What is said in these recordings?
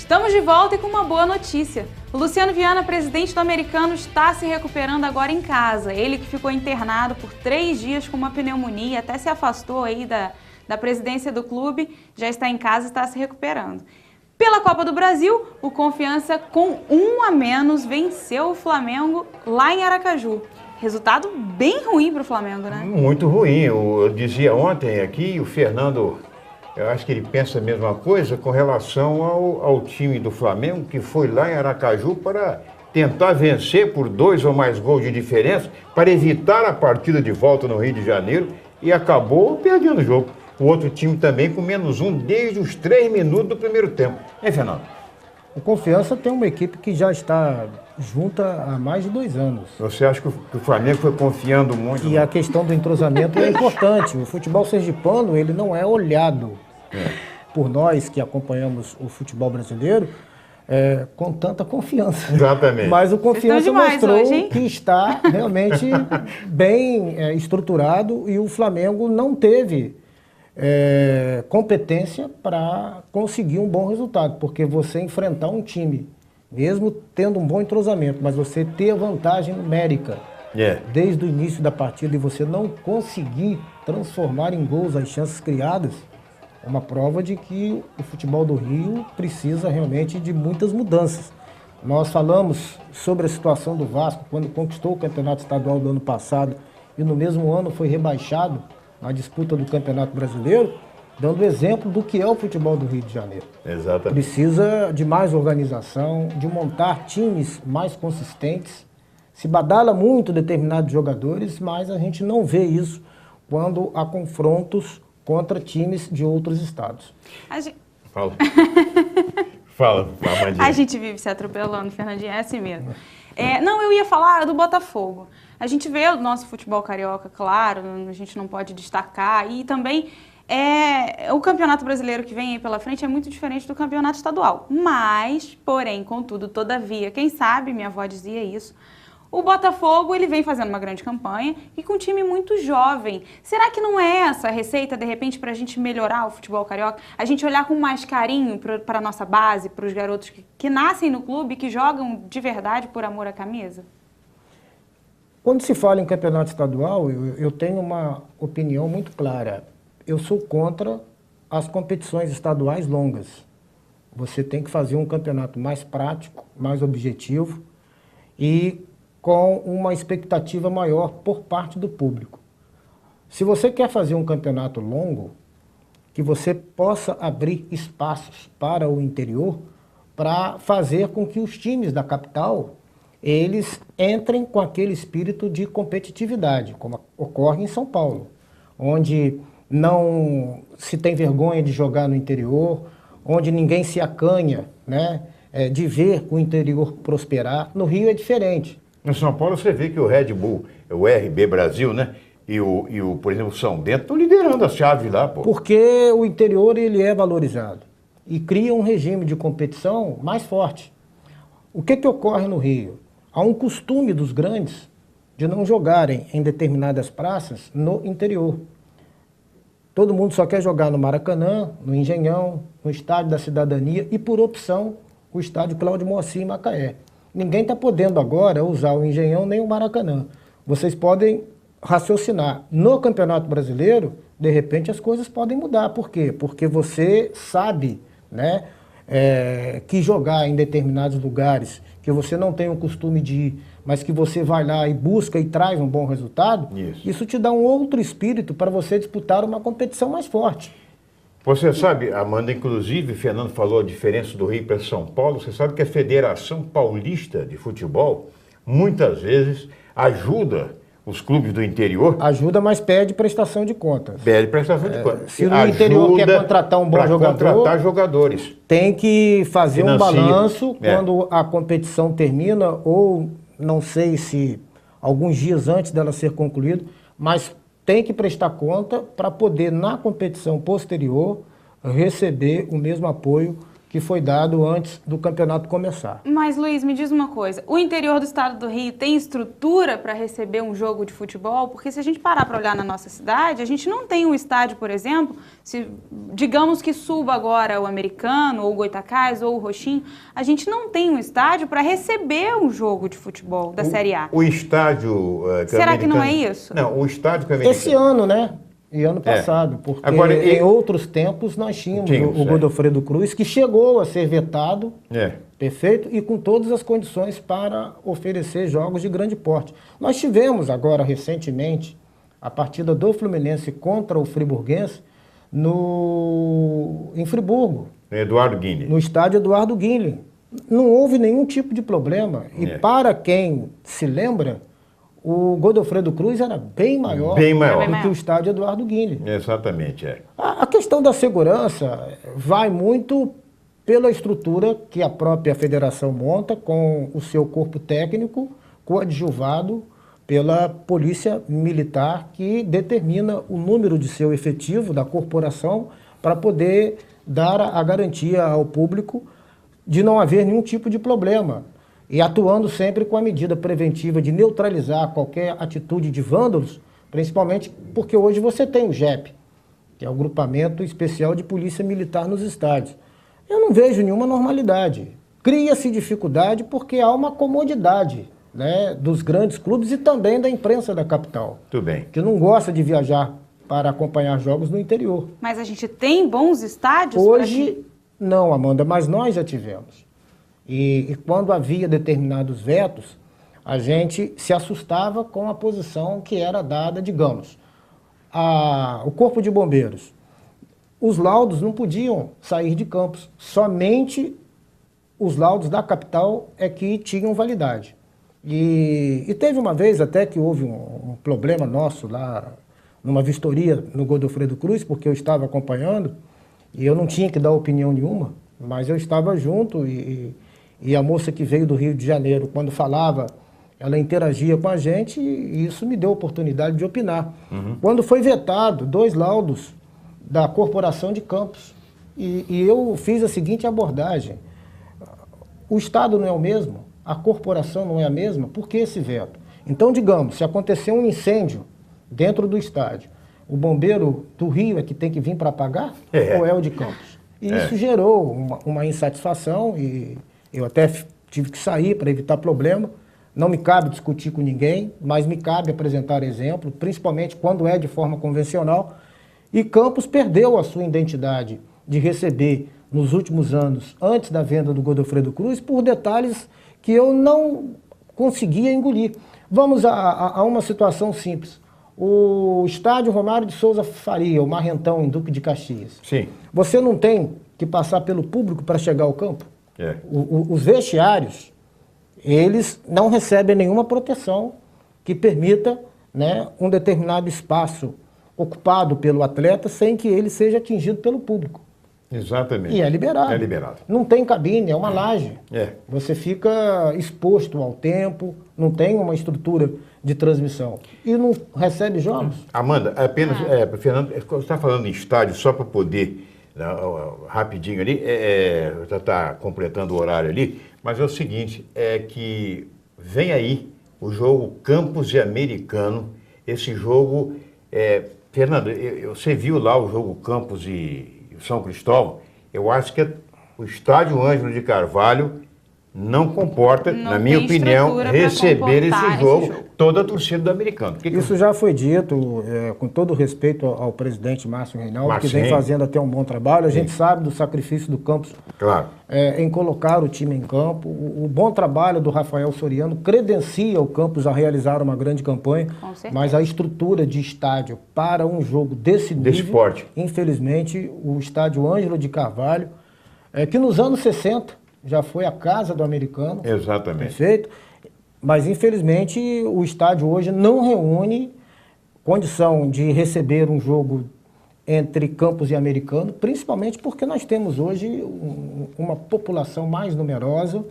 Estamos de volta e com uma boa notícia. O Luciano Viana, presidente do Americano, está se recuperando agora em casa. Ele que ficou internado por 3 dias com uma pneumonia, até se afastou aí da presidência do clube, já está em casa e está se recuperando. Pela Copa do Brasil, o Confiança, com 1 a menos, venceu o Flamengo lá em Aracaju. Resultado bem ruim para o Flamengo, né? Muito ruim. Eu dizia ontem aqui, o Fernando, eu acho que ele pensa a mesma coisa com relação ao time do Flamengo, que foi lá em Aracaju para tentar vencer por 2 ou mais gols de diferença, para evitar a partida de volta no Rio de Janeiro, e acabou perdendo o jogo. O outro time também com -1 desde os 3 minutos do primeiro tempo. Hein, Fernando? O Confiança tem uma equipe que já está junta há mais de 2 anos. Você acha que o Flamengo foi confiando muito? E a questão do entrosamento é importante. O futebol sergipano, ele não é olhado por nós que acompanhamos o futebol brasileiro com tanta confiança. Exatamente. Mas o Confiança mostrou hoje, que está realmente bem estruturado e o Flamengo não teve competência para conseguir um bom resultado, porque você enfrentar um time, mesmo tendo um bom entrosamento, mas você ter a vantagem numérica desde o início da partida e você não conseguir transformar em gols as chances criadas, é uma prova de que o futebol do Rio precisa realmente de muitas mudanças. Nós falamos sobre a situação do Vasco quando conquistou o campeonato estadual do ano passado e no mesmo ano foi rebaixado na disputa do Campeonato Brasileiro, dando exemplo do que é o futebol do Rio de Janeiro. Exatamente. Precisa de mais organização, de montar times mais consistentes. Se badala muito determinados jogadores, mas a gente não vê isso quando há confrontos contra times de outros estados. Fala. Fala, Amandinha. A gente vive se atropelando, Fernandinho, é assim mesmo. Não, eu ia falar do Botafogo. A gente vê o nosso futebol carioca, claro, a gente não pode destacar. E também o Campeonato Brasileiro que vem aí pela frente é muito diferente do Campeonato Estadual. Mas, porém, contudo, todavia, quem sabe, minha avó dizia isso, o Botafogo ele vem fazendo uma grande campanha e com um time muito jovem. Será que não é essa a receita, de repente, para a gente melhorar o futebol carioca? A gente olhar com mais carinho para a nossa base, para os garotos que nascem no clube, que jogam de verdade por amor à camisa? Quando se fala em campeonato estadual, eu tenho uma opinião muito clara. Eu sou contra as competições estaduais longas. Você tem que fazer um campeonato mais prático, mais objetivo e com uma expectativa maior por parte do público. Se você quer fazer um campeonato longo, que você possa abrir espaços para o interior, para fazer com que os times da capital eles entrem com aquele espírito de competitividade, como ocorre em São Paulo, onde não se tem vergonha de jogar no interior, onde ninguém se acanha, né, de ver o interior prosperar. No Rio é diferente. No São Paulo você vê que o Red Bull, o RB Brasil, né, e por exemplo, o São Bento estão liderando a chave lá, pô. Porque o interior ele é valorizado e cria um regime de competição mais forte. O que ocorre no Rio? Há um costume dos grandes de não jogarem em determinadas praças no interior. Todo mundo só quer jogar no Maracanã, no Engenhão, no Estádio da Cidadania e, por opção, o Estádio Cláudio Moacir em Macaé. Ninguém está podendo agora usar o Engenhão nem o Maracanã. Vocês podem raciocinar. No Campeonato Brasileiro, de repente, as coisas podem mudar. Por quê? Porque você sabe, né, que jogar em determinados lugares que você não tem o costume de ir, mas que você vai lá e busca e traz um bom resultado, isso te dá um outro espírito para você disputar uma competição mais forte. Você sabe, Amanda, inclusive, Fernando falou a diferença do Rio para São Paulo, você sabe que a Federação Paulista de Futebol, muitas vezes, ajuda os clubes do interior. Ajuda, mas pede prestação de contas. Pede prestação de contas. Se no interior quer contratar um bom jogador, contratar jogadores. Tem que fazer um balanço quando a competição termina, ou não sei se alguns dias antes dela ser concluída, mas tem que prestar conta para poder, na competição posterior, receber o mesmo apoio que foi dado antes do campeonato começar. Mas, Luiz, me diz uma coisa. O interior do estado do Rio tem estrutura para receber um jogo de futebol? Porque se a gente parar para olhar na nossa cidade, a gente não tem um estádio, por exemplo, se digamos que suba agora o Americano, ou o Goitacás, ou o Roxinho, a gente não tem um estádio para receber um jogo de futebol da Série A. O estádio... Será que não é isso? Não, o estádio que o Americano... Esse ano, né? E ano passado, porque agora, em outros tempos nós tínhamos o Godofredo Cruz, que chegou a ser vetado, perfeito, e com todas as condições para oferecer jogos de grande porte. Nós tivemos agora, recentemente, a partida do Fluminense contra o Friburguense em Friburgo. Eduardo Guinle. No estádio Eduardo Guinle. Não houve nenhum tipo de problema. E para quem se lembra, o Godofredo Cruz era bem maior do que o estádio Eduardo Guinle. Exatamente, A questão da segurança vai muito pela estrutura que a própria federação monta com o seu corpo técnico, coadjuvado pela polícia militar, que determina o número de seu efetivo da corporação para poder dar a garantia ao público de não haver nenhum tipo de problema. E atuando sempre com a medida preventiva de neutralizar qualquer atitude de vândalos, principalmente porque hoje você tem o GEP, que é o Grupamento Especial de Polícia Militar nos estádios. Eu não vejo nenhuma normalidade. Cria-se dificuldade porque há uma comodidade, né, dos grandes clubes e também da imprensa da capital. Tudo bem. Que não gosta de viajar para acompanhar jogos no interior. Mas a gente tem bons estádios? Hoje, não, Amanda, mas nós já tivemos. E quando havia determinados vetos, a gente se assustava com a posição que era dada, digamos, o Corpo de Bombeiros. Os laudos não podiam sair de Campos, somente os laudos da capital é que tinham validade. E teve uma vez até que houve um problema nosso lá, numa vistoria no Godofredo Cruz, porque eu estava acompanhando, e eu não tinha que dar opinião nenhuma, mas eu estava junto e a moça que veio do Rio de Janeiro, quando falava, ela interagia com a gente e isso me deu a oportunidade de opinar. Quando foi vetado 2 laudos da Corporação de Campos, e eu fiz a seguinte abordagem: o Estado não é o mesmo, a corporação não é a mesma, por que esse veto? Então, digamos, se acontecer um incêndio dentro do estádio, o bombeiro do Rio é que tem que vir para apagar ou é o de Campos? E isso gerou uma insatisfação e eu até tive que sair para evitar problema. Não me cabe discutir com ninguém, mas me cabe apresentar exemplo, principalmente quando é de forma convencional. E Campos perdeu a sua identidade de receber nos últimos anos, antes da venda do Godofredo Cruz, por detalhes que eu não conseguia engolir. Vamos a uma situação simples. O estádio Romário de Souza Faria, o Marrentão, em Duque de Caxias. Sim. Você não tem que passar pelo público para chegar ao campo? Os vestiários, eles não recebem nenhuma proteção que permita, né, um determinado espaço ocupado pelo atleta sem que ele seja atingido pelo público. Exatamente. E é liberado. É liberado. Não tem cabine, é uma laje. Você fica exposto ao tempo, não tem uma estrutura de transmissão. E não recebe jogos. Amanda, apenas, Fernando, você está falando em estádio só para poder, rapidinho ali, já está completando o horário ali, mas é o seguinte, é que vem aí o jogo Campos e Americano, esse jogo, Fernando, você viu lá o jogo Campos e São Cristóvão? Eu acho que o estádio Ângelo de Carvalho não comporta, na minha opinião, receber esse jogo, toda a torcida do Americano. Isso já foi dito, com todo respeito ao presidente Márcio Reinaldo, que vem fazendo até um bom trabalho. A gente sabe do sacrifício do Campos em colocar o time em campo. O bom trabalho do Rafael Soriano credencia o Campos a realizar uma grande campanha, mas a estrutura de estádio para um jogo desse nível, infelizmente, o estádio Ângelo de Carvalho, que nos anos 60... já foi a casa do Americano. Exatamente. Perfeito. Mas, infelizmente, o estádio hoje não reúne condição de receber um jogo entre Campos e Americano, principalmente porque nós temos hoje uma população mais numerosa.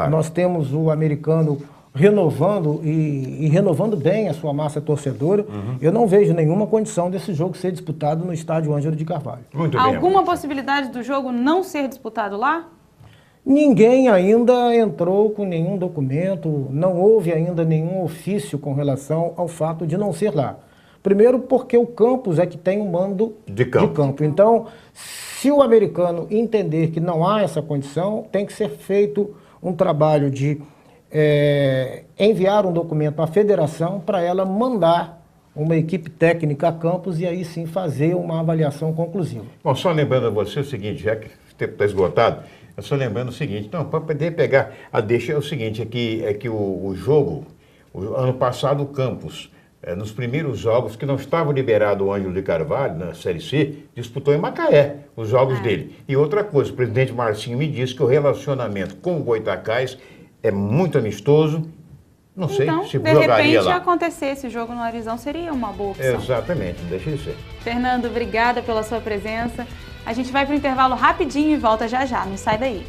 Nós temos o Americano renovando e renovando bem a sua massa torcedora, eu não vejo nenhuma condição desse jogo ser disputado no estádio Ângelo de Carvalho. Muito bem. Alguma possibilidade do jogo não ser disputado lá? Ninguém ainda entrou com nenhum documento, não houve ainda nenhum ofício com relação ao fato de não ser lá. Primeiro porque o campus é que tem o mando de campo. Então, se o americano entender que não há essa condição, tem que ser feito um trabalho de enviar um documento à federação para ela mandar uma equipe técnica a campus e aí sim fazer uma avaliação conclusiva. Bom, só lembrando a você o seguinte, já que o tempo está esgotado, eu só lembrando o seguinte, não, para poder pegar a deixa é o seguinte, é que o jogo, ano passado o campus, nos primeiros jogos que não estava liberado o Ângelo de Carvalho, na Série C, disputou em Macaé os jogos dele. E outra coisa, o presidente Marcinho me disse que o relacionamento com o Goytacás é muito amistoso. Não sei então, se de jogaria repente, lá. acontecer esse jogo no Arizão seria uma boa opção. Exatamente, deixa de ser. Fernando, obrigada pela sua presença. A gente vai para o intervalo rapidinho e volta já já. Não sai daí.